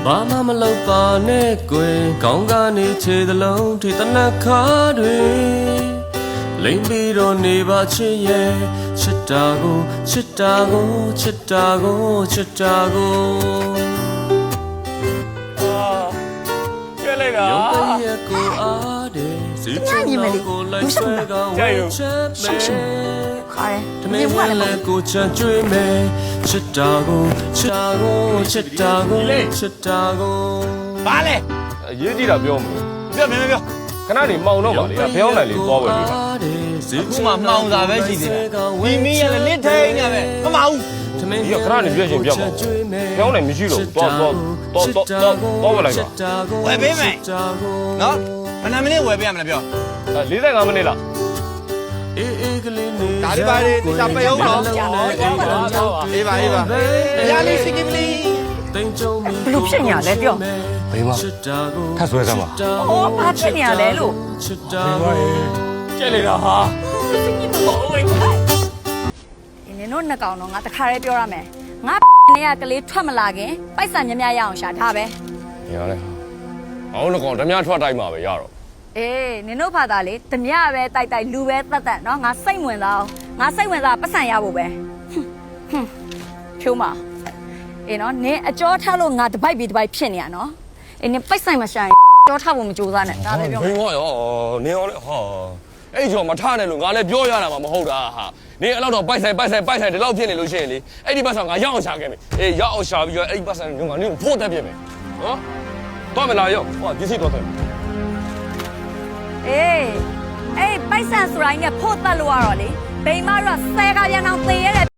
ဘာမှမလုပ်ပါနဲ့ကွယ်ခေါင်းကနေခြေသလုံးထိတနက်ခါတွေလိမ့်ပြီးတော့နေပါချစ်ရဲ့ချစ်တာကိုချစ်တာကိုချစ်တာကိုချစ်တာကိုကျဲလိုက်တာရုပ်တရက်ကိုအားတယ်စီချင်တော့ကိုလိုက်ဆွဲကဝေးချက်မယ်ခါရဲတမင်ဝင်လဲကိုချမ်းကျွေးမယ်ချစ်တာကိုချစ်တာကိုချစ်တာကိုချစ်တာကိုဘာလဲအရေးကြီးတာပြောမလို့ပြောမင်းပြောခဏနေမှောင်တော့ပါလေဖျောင်းနိုင်လေးသွားဝယ်ပြီပါအခုမှမှောင်စာပဲရှိသေးတယ်ဒီမင်းရလည်းလစ်ထိန်ရပဲမမအောင်ဒီကခဏနေပြည့်ချင်းပြတ်ပါဖျောင်းနိုင်မရှိတော့သွားဝယ်လိုက်ပါဝယ်ပေးမယ်နော်ဘယ်နှမိနစ်ဝယ်ပေးရမလဲပြော45မိနစ်လားအေးအေးကလေးနေဒါလေးပါလေတပယုံတော့အေးပါရလေးစီကီပလီတင်ကြုံမီဘလို့ဖြစ်ညာလဲပြောဘယ်မှာထပ်ဆွဲစမ်းပါအော်ဘာဖြစ်ညာလဲလို့ချစ်တာကိုကျဲလိုက်တာဟာနင်တို့နှစ်ကောင်တော့ငါတခါတည်းပြောရမယ်ငါနေရကလေးထွက်မလာခင်ပိုက်ဆံများများရအောင်ရှာထားပဲရလဲအောင်တော့ကောင်ဓမြထွက်တိုက်မှာပဲရတော့အေးနင်တို့ဖာသာလေဓမြပဲတိုက်လူပဲတတ်နော်ငါစိတ်ဝင်သားငါစိတ်ဝင်သားပတ်စံရဖို့ပဲဖြိုးမအေးနော်နင်အကြောထားလို့ငါတပိုက်ပြီးတပိုက်ဖြစ်နေရနော်အေးနင်ပိုက်ဆိုင်မရှာရင်ကြောထားဖို့မကြိုးစားနဲ့ဒါပဲပြောမယ်ဘယ်ရောနင်ရောလေဟာအဲ့ကျော်မထနဲ့လို့ငါလည်းပြောရတာမှမဟုတ်တာဟာနင်အဲ့တော့ပိုက်ဆိုင်ဒီလောက်ဖြစ်နေလို့ရှိရင်လေအဲ့ဒီပတ်ဆောင်ငါရောက်အောင်ရှာခဲ့မယ်အေးရောက်အောင်ရှာပြီးတော့အဲ့ဒီပတ်ဆောင်ငါနင်ကိုဖို့တက်ပြမယ်နော်တော့မလာရောဟောပစ္စည်းတော့တယ်အေးပိုက်ဆံဆိုတိုင်းနဲ့ဖို့တက်လို့ရတော့လေဘိမ်မတော့ဆဲကားပြန်အောင်သေရတဲ့